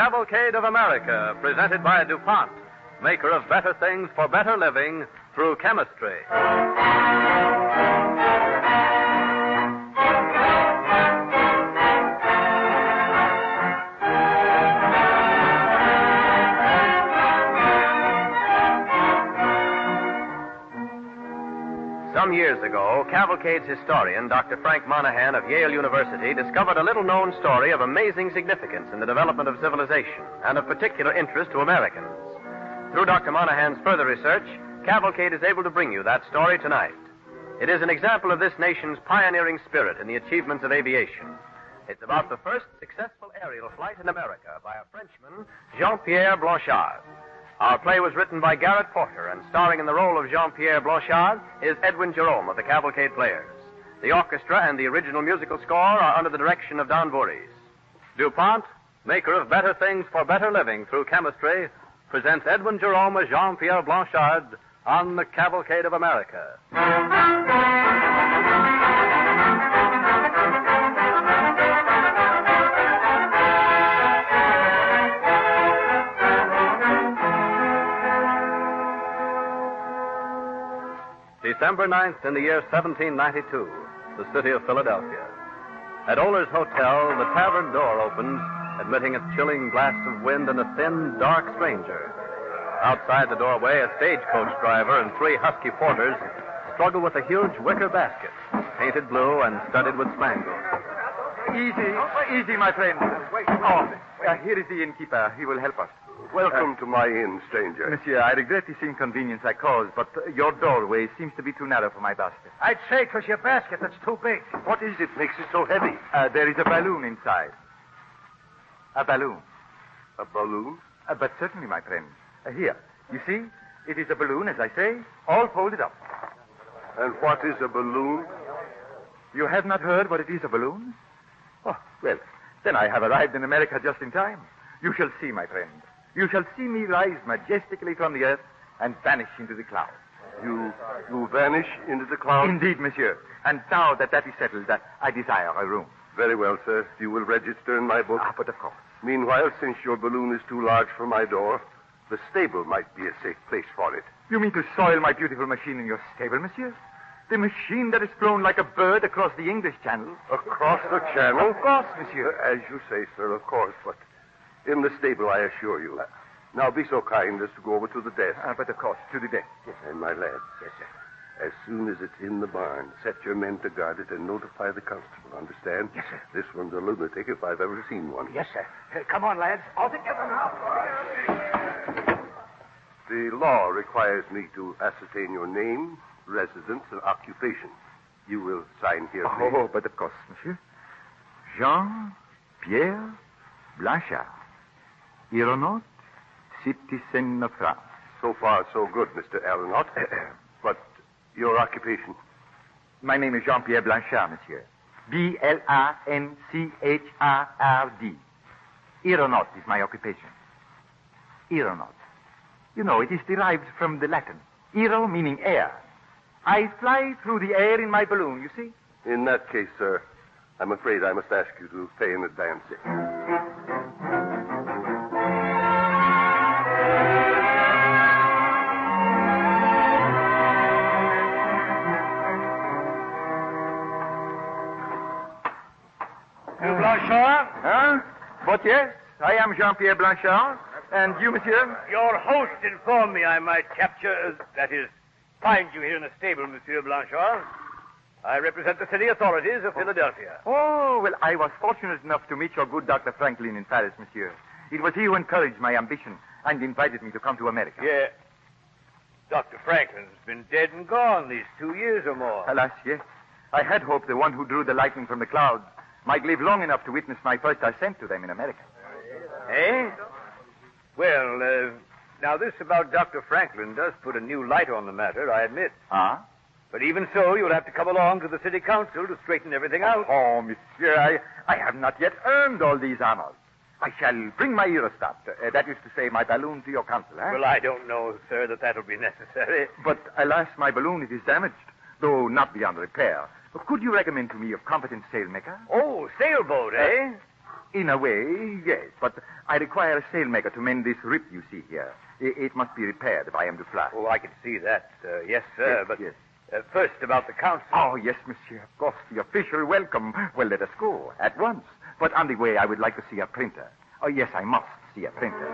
Cavalcade of America, presented by DuPont, maker of better things for better living through chemistry. Some years ago, Cavalcade's historian, Dr. Frank Monahan of Yale University, discovered a little-known story of amazing significance in the development of civilization and of particular interest to Americans. Through Dr. Monahan's further research, Cavalcade is able to bring you that story tonight. It is an example of this nation's pioneering spirit in the achievements of aviation. It's about the first successful aerial flight in America by a Frenchman, Jean-Pierre Blanchard. Our play was written by Garrett Porter, and starring in the role of Jean-Pierre Blanchard is Edwin Jerome of the Cavalcade Players. The orchestra and the original musical score are under the direction of Don Voorhees. DuPont, maker of better things for better living through chemistry, presents Edwin Jerome as Jean-Pierre Blanchard on the Cavalcade of America. December 9th in the year 1792, the city of Philadelphia. At Oler's Hotel, the tavern door opens, admitting a chilling blast of wind and a thin, dark stranger. Outside the doorway, a stagecoach driver and 3 husky porters struggle with a huge wicker basket, painted blue and studded with spangles. Easy, my friend. Here is the innkeeper. He will help us. Welcome to my inn, stranger. Monsieur, I regret this inconvenience I caused, but your doorway seems to be too narrow for my basket. I'd say it was your basket that's too big. What is it makes it so heavy? There is a balloon inside. A balloon. A balloon? But certainly, my friend. Here, you see, it is a balloon, as I say, all folded up. And what is a balloon? You have not heard what it is, a balloon? Oh, well, then I have arrived in America just in time. You shall see, my friend. You shall see me rise majestically from the earth and vanish into the clouds. You vanish into the clouds? Indeed, monsieur. And now that is settled, I desire a room. Very well, sir. You will register in my book? But of course. Meanwhile, since your balloon is too large for my door, the stable might be a safe place for it. You mean to soil my beautiful machine in your stable, monsieur? The machine that has flown like a bird across the English Channel? Across the channel? Of course, monsieur. As you say, sir, of course, but in the stable, I assure you. Now, be so kind as to go over to the desk. But of course, to the desk. Yes, and my lad. Yes, sir. As soon as it's in the barn, set your men to guard it and notify the constable, understand? Yes, sir. This one's a lunatic if I've ever seen one. Yes, sir. Come on, lads. All together now. The law requires me to ascertain your name, residence, and occupation. You will sign here, please. Oh, but of course, monsieur. Jean-Pierre Blanchard, aeronaut, citizen of France. So far, so good, Mr. Aeronaut. But your occupation? My name is Jean-Pierre Blanchard, monsieur. B-L-A-N-C-H-A-R-D. Aeronaut is my occupation. Aeronaut. You know, it is derived from the Latin. Aero meaning air. I fly through the air in my balloon, you see? In that case, sir, I'm afraid I must ask you to pay in advance. Blanchard? Huh? But yes, I am Jean-Pierre Blanchard. And you, monsieur? Your host informed me I might capture, that is, find you here in the stable, Monsieur Blanchard. I represent the city authorities of Philadelphia. Oh, well, I was fortunate enough to meet your good Dr. Franklin in Paris, monsieur. It was he who encouraged my ambition and invited me to come to America. Yeah. Dr. Franklin's been dead and gone these 2 years or more. Alas, yes. I had hoped the one who drew the lightning from the clouds might live long enough to witness my first ascent to them in America. Eh? Well, now this about Dr. Franklin does put a new light on the matter, I admit. Ah? But even so, you'll have to come along to the city council to straighten everything out. Oh, monsieur, I have not yet earned all these honors. I shall bring my aerostat, that is to say, my balloon to your council, eh? Well, I don't know, sir, that'll be necessary. But, alas, my balloon, it is damaged, though not beyond repair. Could you recommend to me a competent sailmaker? Oh, sailboat, eh? In a way, yes, but I require a sailmaker to mend this rip you see here. It must be repaired if I am to fly. Oh, I can see that. Yes, sir. Yes, but yes. First, about the council. Oh, yes, monsieur. Of course, the official welcome. Well, let us go at once. But on the way, I would like to see a printer. Oh, yes, I must see a printer.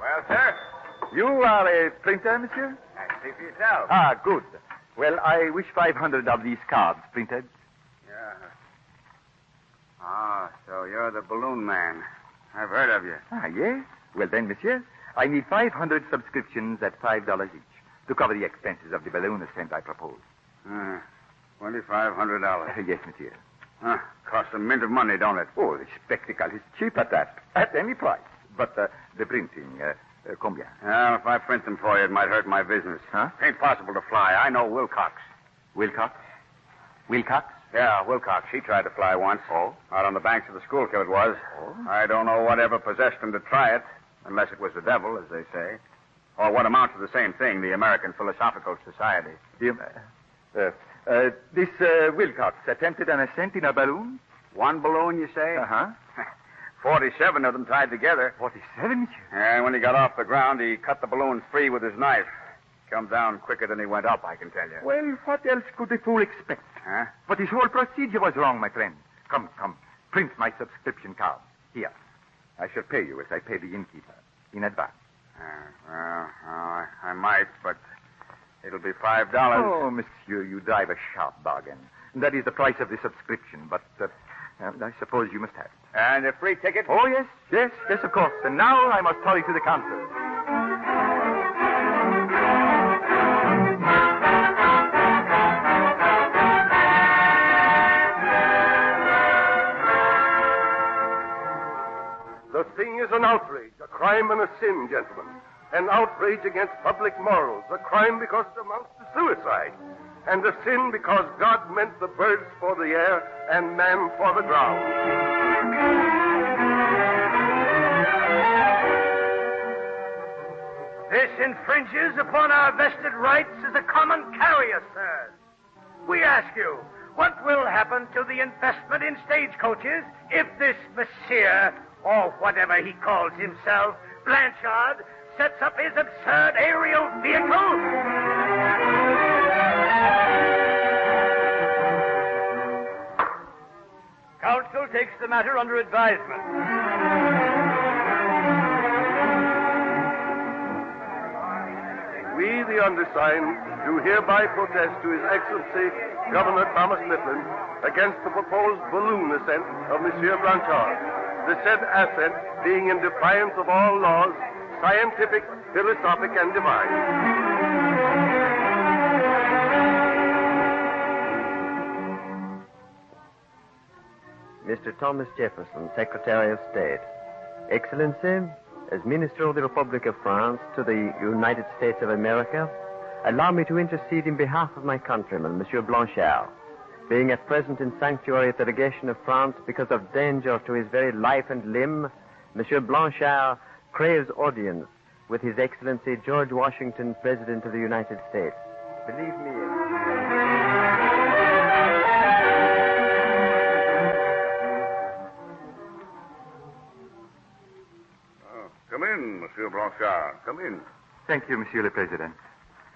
Well, sir, You are a printer, monsieur? see for yourself. Ah, good. Well, I wish 500 of these cards printed. Yeah. Ah, so you're the balloon man. I've heard of you. Ah, yes? Well, then, monsieur, I need 500 subscriptions at $5 each to cover the expenses of the balloon ascent I propose. $2,500. Yes, monsieur. Costs a mint of money, don't it? Oh, the spectacle is cheap at that, at any price. But the printing, combien? Well, if I print them for you, it might hurt my business. Huh? Ain't possible to fly. I know Wilcox. Wilcox? Wilcox? Yeah, Wilcox. He tried to fly once. Oh? Out on the banks of the Schuylkill it was. Oh? I don't know whatever possessed him to try it, unless it was the devil, as they say. Or what amounts to the same thing, the American Philosophical Society. This Wilcox attempted an ascent in a balloon? One balloon, you say? Uh-huh. 47 of them tied together. 47, monsieur? And when he got off the ground, he cut the balloon free with his knife. Come down quicker than he went up, I can tell you. Well, what else could the fool expect? Huh? But his whole procedure was wrong, my friend. Come. Print my subscription card. Here. I shall pay you as I pay the innkeeper. In advance. I might, but it'll be $5. Oh, monsieur, you drive a sharp bargain. That is the price of the subscription, but I suppose you must have it. And a free ticket? Oh, yes, of course. And now I must hurry to the council. The thing is an outrage, a crime and a sin, gentlemen. An outrage against public morals, a crime because it amounts to suicide, and a sin because God meant the birds for the air and man for the ground. This infringes upon our vested rights as a common carrier, sirs. We ask you, what will happen to the investment in stagecoaches if this monsieur, or whatever he calls himself, Blanchard, sets up his absurd aerial vehicle? Council takes the matter under advisement. We, the undersigned, do hereby protest to His Excellency Governor Thomas Mifflin against the proposed balloon ascent of Monsieur Blanchard, the said ascent being in defiance of all laws, scientific, philosophic, and divine. Mr. Thomas Jefferson, Secretary of State. Excellency, as Minister of the Republic of France to the United States of America, allow me to intercede in behalf of my countryman, Monsieur Blanchard, being at present in sanctuary at the legation of France because of danger to his very life and limb. Monsieur Blanchard craves audience with His Excellency George Washington, President of the United States. Believe me. Come in, Monsieur Blanchard. Come in. Thank you, Monsieur le President.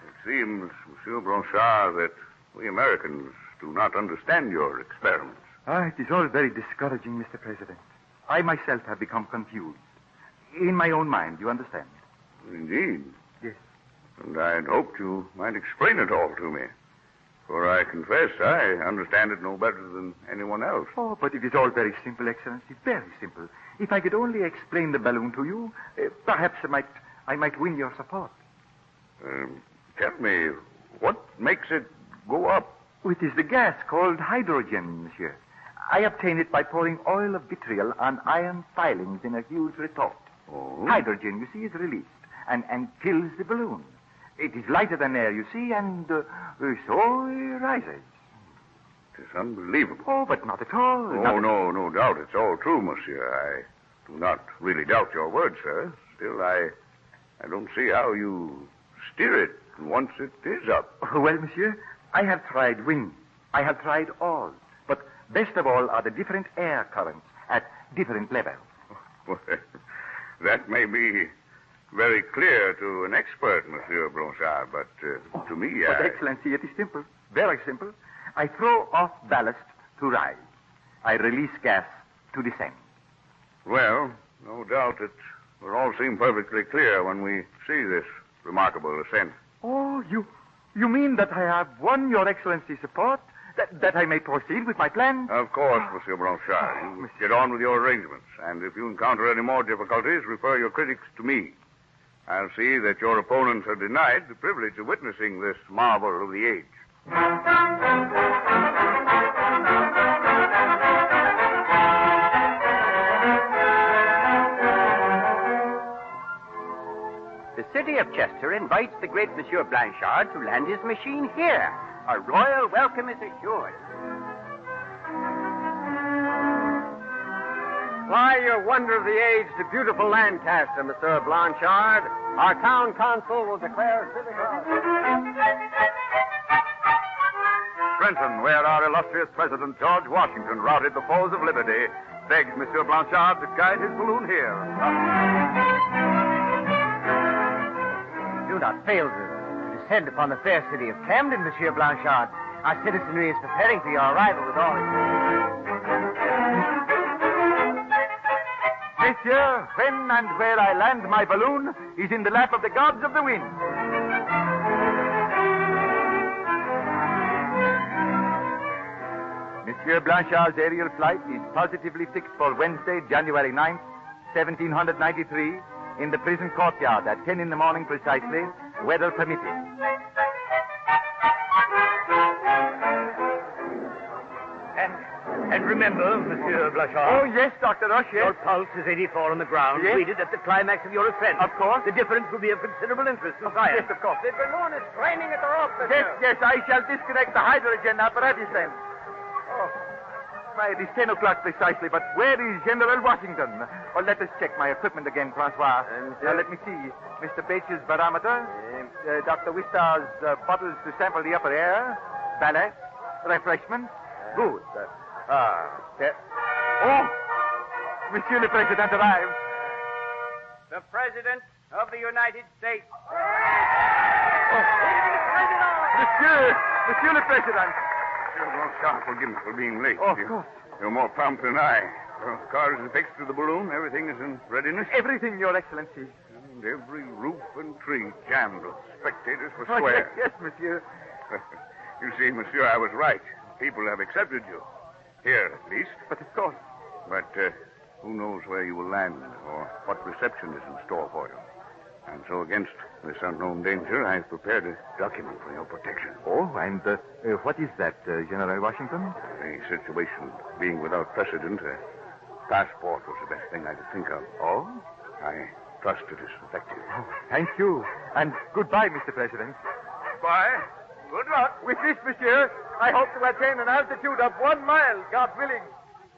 It seems, Monsieur Blanchard, that we Americans do not understand your experiments. It is all very discouraging, Mr. President. I myself have become confused. In my own mind, you understand? Indeed. Yes. And I'd hoped you might explain it all to me. For I confess I understand it no better than anyone else. Oh, but it is all very simple, Excellency. Very simple. If I could only explain the balloon to you, perhaps I might win your support. Tell me, what makes it go up? It is the gas called hydrogen, monsieur. I obtain it by pouring oil of vitriol on iron filings in a huge retort. Oh? Hydrogen, you see, is released and fills the balloon. It is lighter than air, you see, and so it rises. It is unbelievable. Oh, but not at all. Oh, no doubt. It's all true, monsieur. I do not really doubt your word, sir. Still, I don't see how you steer it once it is up. Well, monsieur, I have tried wings. I have tried all. But best of all are the different air currents at different levels. Well, that may be very clear to an expert, Monsieur Blanchard, but to me, But, Excellency, it is simple. Very simple. I throw off ballast to rise. I release gas to descend. Well, no doubt it will all seem perfectly clear when we see this remarkable ascent. Oh, you mean that I have won your Excellency's support? That I may proceed with my plan? Of course, Monsieur Blanchard. You get on with your arrangements, and if you encounter any more difficulties, refer your critics to me. I'll see that your opponents are denied the privilege of witnessing this marvel of the age. The city of Chester invites the great Monsieur Blanchard to land his machine here. A royal welcome is assured. Why, your wonder of the age, the beautiful Lancaster, Monsieur Blanchard. Our town council will declare civic Trenton, where our illustrious President George Washington routed the foes of liberty, begs Monsieur Blanchard to guide his balloon here. Do not fail to descend upon the fair city of Camden, Monsieur Blanchard. Our citizenry is preparing for your arrival with all its... Monsieur, when and where I land my balloon is in the lap of the gods of the wind. Monsieur Blanchard's aerial flight is positively fixed for Wednesday, January 9th, 1793, in the prison courtyard at 10 in the morning precisely, weather permitting. And remember, Monsieur Blanchard. Oh, yes, Dr. Rush, yes. Your pulse is 84 on the ground. Yes. Read it at the climax of your ascent. Of course. The difference will be of considerable interest to science. Yes, of course. The balloon is training at the rope, Yes, I shall disconnect the hydrogen apparatus then. Oh, why, it is 10 o'clock precisely, but where is General Washington? Oh, let us check my equipment again, Francois. Let me see. Mr. Bates' barometer, Dr. Wistar's bottles to sample the upper air, ballast, refreshment. Good. Oh, Monsieur le President arrives. The President of the United States. Monsieur le President. Monsieur Blanchard, forgive me for being late. Oh, of course. You're more prompt than I. Your car is affixed to the balloon. Everything is in readiness. Everything, Your Excellency. And every roof and tree jammed with spectators for Oh, square. yes, Monsieur. You see, Monsieur, I was right. People have accepted you. Here, at least. But of course. But who knows where you will land or what reception is in store for you. And so against this unknown danger, I've prepared a document for your protection. Oh, and what is that, General Washington? The situation being without precedent, a passport was the best thing I could think of. Oh? I trust it is effective. Oh, thank you. And goodbye, Mr. President. Bye. Good luck. With this, Monsieur, I hope to attain an altitude of 1 mile, God willing.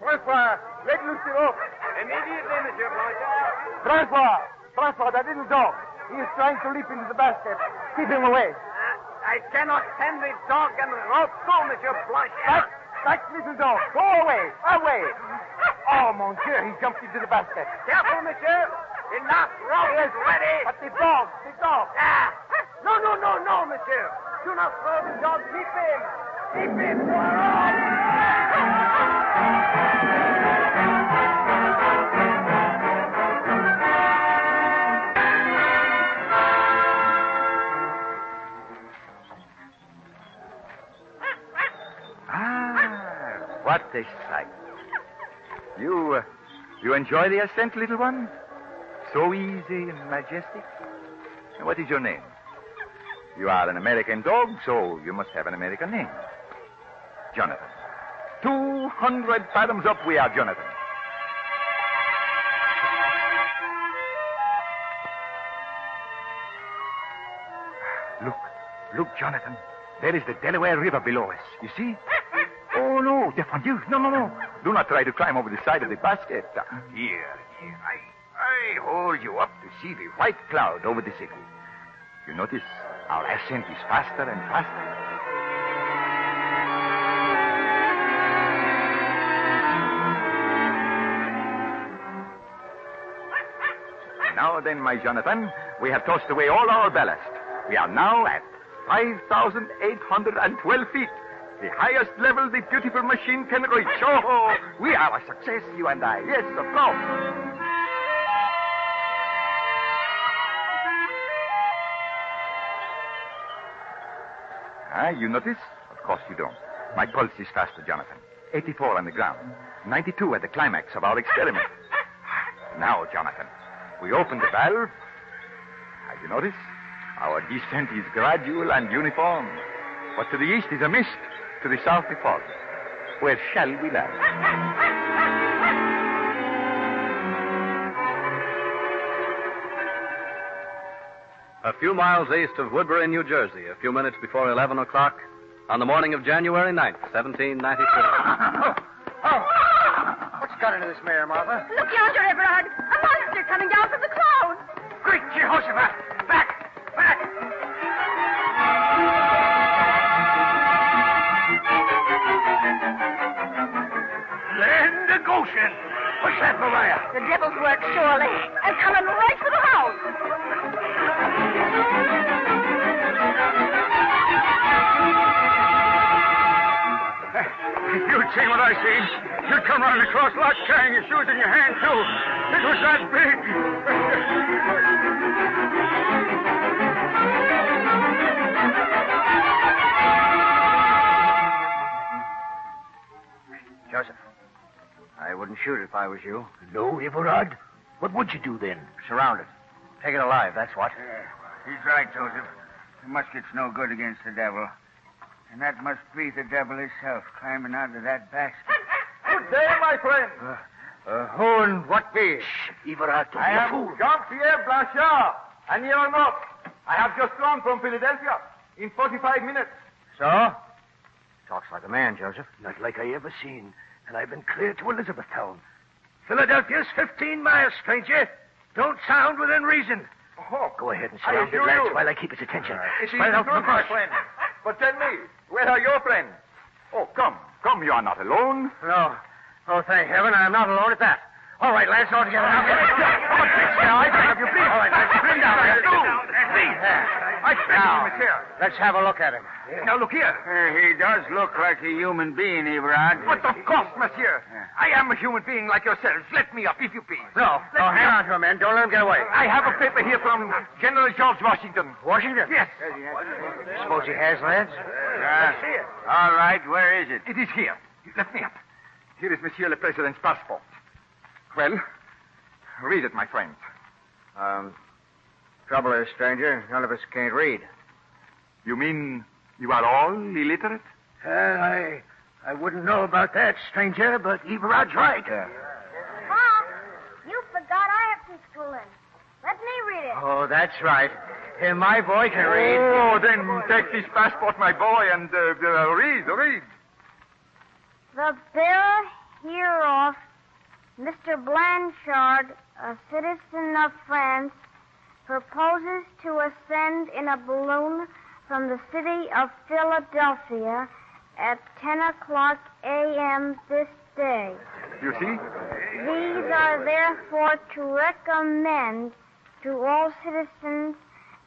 Francois, let loose the rope. Immediately, Monsieur Blanchard. Francois, that little dog. He is trying to leap into the basket. Keep him away. I cannot send the dog and rope through, Monsieur Blanchard. Back, little dog. Go away. Oh, Monsieur, he jumped into the basket. Careful, Monsieur. Enough rope is ready. But the dog. Ah. No, Monsieur. Do not throw the dog. Keep him. What a sight. You enjoy the ascent, little one? So easy and majestic? What is your name? You are an American dog, so you must have an American name. Jonathan. 200 fathoms up we are, Jonathan. Look, Jonathan. There is the Delaware River below us. You see? Oh, no, défendu. No. Do not try to climb over the side of the basket. Here. I hold you up to see the white cloud over the city. You notice our ascent is faster and faster. Now then, my Jonathan, we have tossed away all our ballast. We are now at 5,812 feet. The highest level the beautiful machine can reach. Oh, we are a success, you and I. Yes, of course. You notice? Of course you don't. My pulse is faster, Jonathan. 84 on the ground. 92 at the climax of our experiment. Now, Jonathan, we open the valve. You notice? Our descent is gradual and uniform. But to the east is a mist. To the south, a fog. Where shall we land? A few miles east of Woodbury, New Jersey, a few minutes before 11 o'clock, on the morning of January 9th, 1793. What's got into this mare, Martha? Look yonder, Everard. A monster coming down from the clouds. Great Jehoshaphat! Back! Land of Goshen! What's that, Mariah? The devil's work, surely. And coming right for the house. If you'd seen what I seen, you'd come running across lot carrying your shoes in your hand, too. It was that big. Joseph, I wouldn't shoot it if I was you. No, Everard? What would you do then? Surround it. Take it alive, that's what. He's right, Joseph. The musket's no good against the devil. And that must be the devil himself climbing out of that basket. Good day, my friend. Who and what be? Shh, Everard, don't I be a am fool. Jean-Pierre Blanchard, and you are not. I have just gone from Philadelphia in 45 minutes. So? Talks like a man, Joseph. Not like I ever seen. And I've been clear to Elizabethtown. Philadelphia's 15 miles, stranger. Don't sound within reason. Oh, Go ahead and surround the assure lads you. while I keep his attention. It is Spread out good, from the my brush. friend. But tell me, where are your friends? Oh, come, you are not alone. No. Oh, thank heaven, I'm not alone at that. All right, lads, all together. Now, I can have you, please. All right, lads, bring down here. I expect him is here. Let's have a look at him. Now, look here. He does look like a human being, Everard. But of course, monsieur. I am a human being like yourselves. Let me up, if you please. No, hang on to him, men. Don't let him get away. I have a paper here from General George Washington. Washington? Yes. Suppose he has, lads? Let's see it. All right, where is it? It is here. Let me up. Here is Monsieur le President's passport. Well, read it, my friend. Trouble is, stranger, none of us can't read. You mean you are all illiterate? I wouldn't know about that, stranger, but Everard's right. Mom, you forgot I have to school in. Let me read it. Oh, that's right. My boy can read. Oh, then take this passport, my boy, and read. The bearer hereof, Mr. Blanchard, a citizen of France, proposes to ascend in a balloon from the city of Philadelphia at 10 o'clock a.m. this day. You see? These are therefore to recommend to all citizens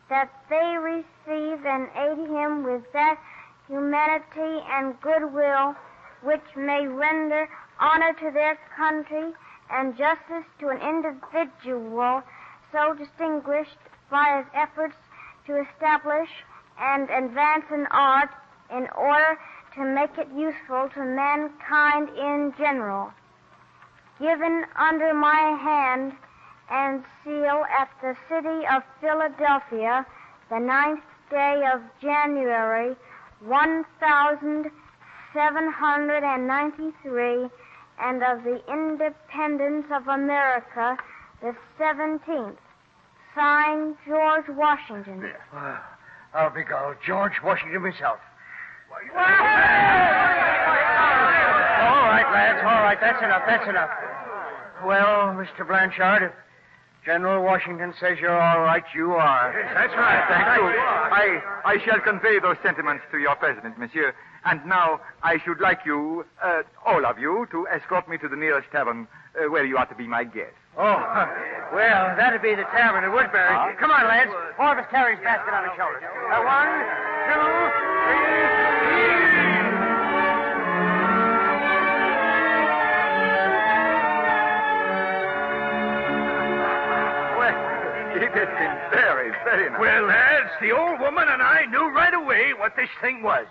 that they receive and aid him with that humanity and goodwill which may render honor to their country and justice to an individual so distinguished by his efforts to establish and advance an art in order to make it useful to mankind in general. Given under my hand and seal at the city of Philadelphia, the 9th day of January, 1793, and of the independence of America, the 17th. Signed, George Washington. I'll be gone. George Washington himself. All right, lads, all right. That's enough. Well, Mr. Blanchard, if General Washington says you're all right, you are. Yes, that's right. Thank you. I shall convey those sentiments to your president, monsieur. And now I should like you, all of you, to escort me to the nearest tavern where you are to be my guest. Oh, well, that'd be the tavern at Woodbury. Come on, lads. All of us carry his basket on his shoulders. 1, 2, 3. It has been very, very nice. Well, lads, the old woman and I knew right away what this thing was.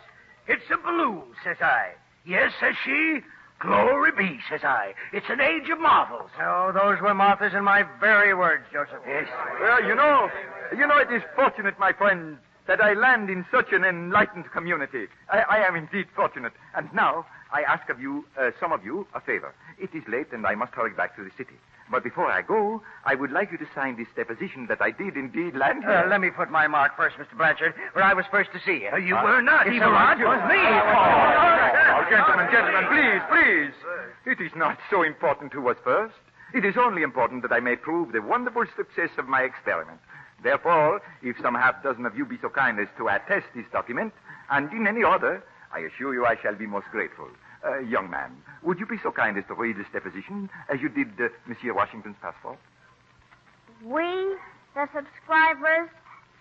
It's a balloon, says I. Yes, says she. Glory be, says I. It's an age of marvels. Oh, those were Martha's and my very words, Joseph. Yes. Well, you know, it is fortunate, my friend, that I land in such an enlightened community. I am indeed fortunate. And now I ask of you, some of you, a favor. It is late and I must hurry back to the city. But before I go, I would like you to sign this deposition that I did indeed land here. Let me put my mark first, Mr. Blanchard, where I was first to see you. You were not. It's it was me. Oh, gentlemen, please. It is not so important who was first. It is only important that I may prove the wonderful success of my experiment. Therefore, if some half dozen of you be so kind as to attest this document, and in any order, I assure you I shall be most grateful. Young man, would you be so kind as to read this deposition as you did Monsieur Washington's passport? We, the subscribers,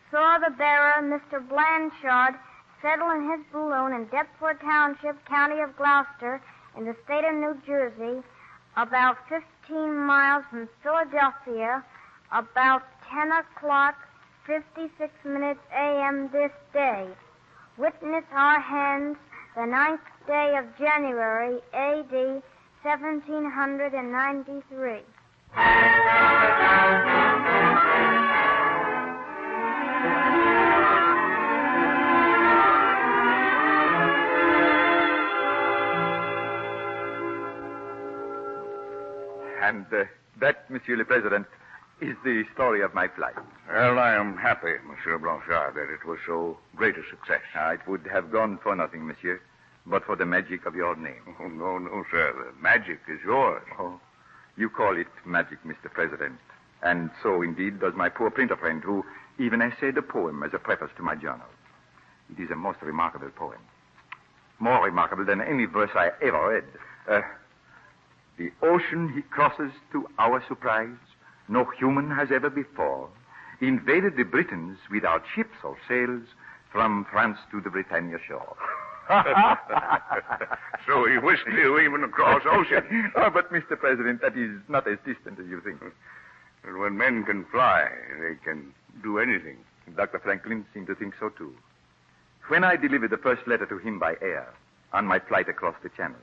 saw the bearer, Mr. Blanchard, settle in his balloon in Deptford Township, County of Gloucester, in the state of New Jersey, about 15 miles from Philadelphia, about 10 o'clock, 56 minutes a.m. this day. Witness our hands, the 9th day of January, A.D. 1793. And that, Monsieur le President, is the story of my flight. Well, I am happy, Monsieur Blanchard, that it was so great a success. It would have gone for nothing, monsieur, but for the magic of your name. Oh, no, sir. The magic is yours. Oh, you call it magic, Mr. President. And so, indeed, does my poor printer friend, who even essayed a poem as a preface to my journal. It is a most remarkable poem. More remarkable than any verse I ever read. The ocean he crosses to our surprise, no human has ever before invaded the Britons without ships or sails from France to the Britannia shore. So he whisked you even across ocean. Oh, but, Mr. President, that is not as distant as you think. And when men can fly, they can do anything. Dr. Franklin seemed to think so, too. When I delivered the first letter to him by air on my flight across the Channel,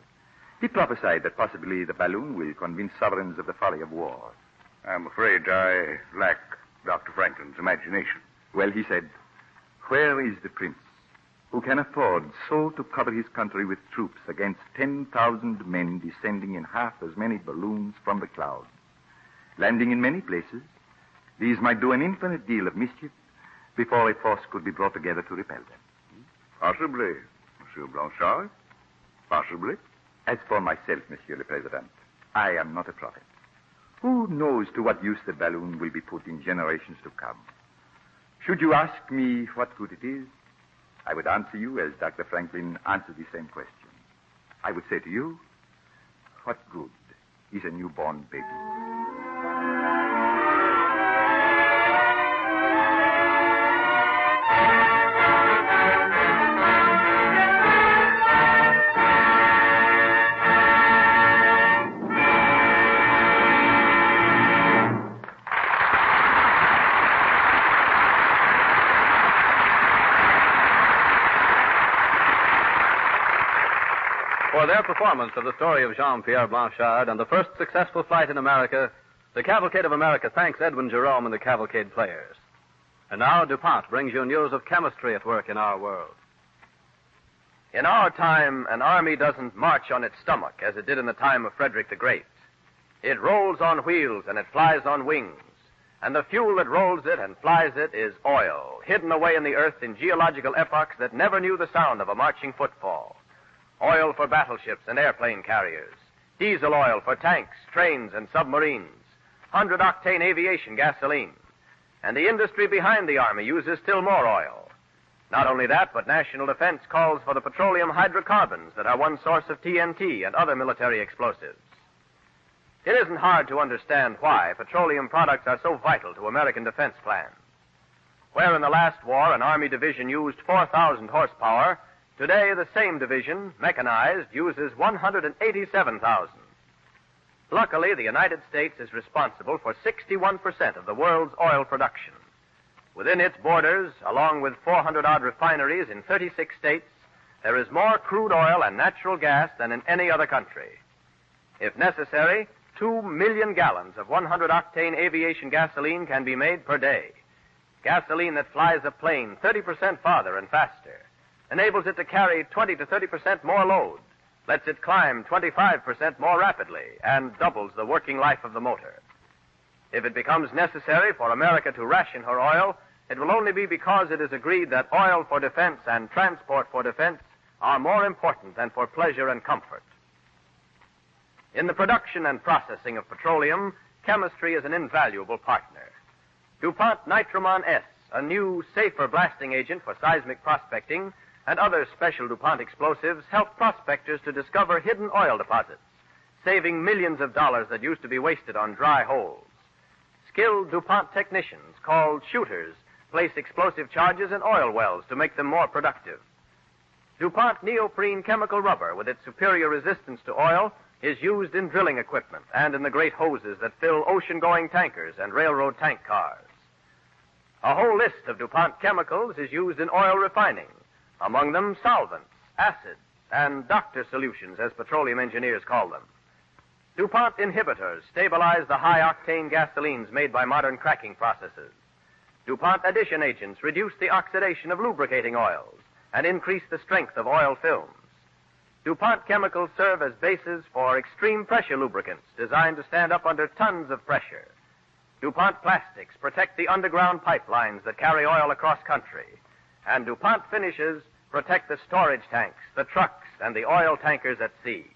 he prophesied that possibly the balloon will convince sovereigns of the folly of war. I'm afraid I lack Dr. Franklin's imagination. Well, he said, where is the prince who can afford so to cover his country with troops against 10,000 men descending in half as many balloons from the clouds? Landing in many places, these might do an infinite deal of mischief before a force could be brought together to repel them. Possibly, Monsieur Blanchard. Possibly. As for myself, Monsieur le President, I am not a prophet. Who knows to what use the balloon will be put in generations to come? Should you ask me what good it is, I would answer you as Dr. Franklin answered the same question. I would say to you, what good is a newborn baby? For their performance of the story of Jean-Pierre Blanchard and the first successful flight in America, the Cavalcade of America thanks Edwin Jerome and the Cavalcade players. And now DuPont brings you news of chemistry at work in our world. In our time, an army doesn't march on its stomach as it did in the time of Frederick the Great. It rolls on wheels and it flies on wings. And the fuel that rolls it and flies it is oil, hidden away in the earth in geological epochs that never knew the sound of a marching footfall. Oil for battleships and airplane carriers. diesel oil for tanks, trains, and submarines, 100-octane aviation gasoline. And the industry behind the Army uses still more oil. Not only that, but national defense calls for the petroleum hydrocarbons that are one source of TNT and other military explosives. It isn't hard to understand why petroleum products are so vital to American defense plans. Where in the last war an Army division used 4,000 horsepower, today the same division, mechanized, uses 187,000. Luckily, the United States is responsible for 61% of the world's oil production. Within its borders, along with 400-odd refineries in 36 states, there is more crude oil and natural gas than in any other country. If necessary, 2 million gallons of 100-octane aviation gasoline can be made per day. Gasoline that flies a plane 30% farther and faster, enables it to carry 20 to 30% more load, lets it climb 25% more rapidly, and doubles the working life of the motor. If it becomes necessary for America to ration her oil, it will only be because it is agreed that oil for defense and transport for defense are more important than for pleasure and comfort. In the production and processing of petroleum, chemistry is an invaluable partner. DuPont Nitromon S, a new, safer blasting agent for seismic prospecting, and other special DuPont explosives help prospectors to discover hidden oil deposits, saving millions of dollars that used to be wasted on dry holes. Skilled DuPont technicians, called shooters, place explosive charges in oil wells to make them more productive. DuPont neoprene chemical rubber, with its superior resistance to oil, is used in drilling equipment and in the great hoses that fill ocean-going tankers and railroad tank cars. A whole list of DuPont chemicals is used in oil refining, among them solvents, acids, and doctor solutions, as petroleum engineers call them. DuPont inhibitors stabilize the high-octane gasolines made by modern cracking processes. DuPont addition agents reduce the oxidation of lubricating oils and increase the strength of oil films. DuPont chemicals serve as bases for extreme pressure lubricants designed to stand up under tons of pressure. DuPont plastics protect the underground pipelines that carry oil across country. And DuPont finishes protect the storage tanks, the trucks, and the oil tankers at sea.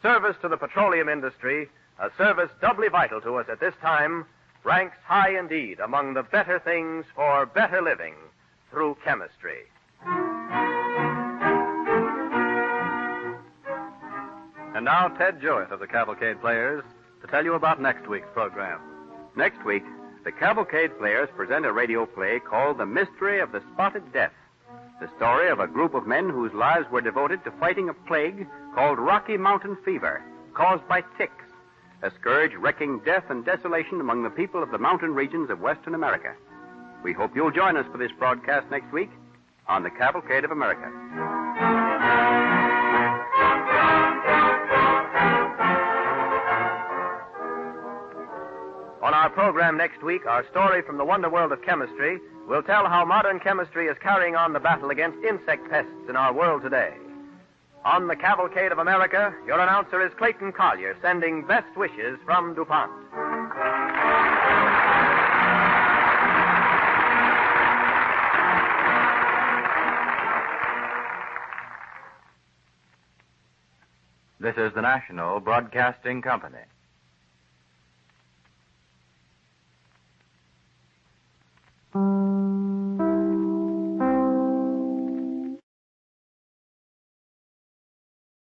Service to the petroleum industry, a service doubly vital to us at this time, ranks high indeed among the better things for better living through chemistry. And now Ted Jewett of the Cavalcade Players to tell you about next week's program. Next week, the Cavalcade Players present a radio play called The Mystery of the Spotted Death, the story of a group of men whose lives were devoted to fighting a plague called Rocky Mountain Fever, caused by ticks, a scourge wreaking death and desolation among the people of the mountain regions of Western America. We hope you'll join us for this broadcast next week on the Cavalcade of America. On our program next week, our story from the wonder world of chemistry will tell how modern chemistry is carrying on the battle against insect pests in our world today. On the Cavalcade of America, your announcer is Clayton Collier, sending best wishes from DuPont. This is the National Broadcasting Company.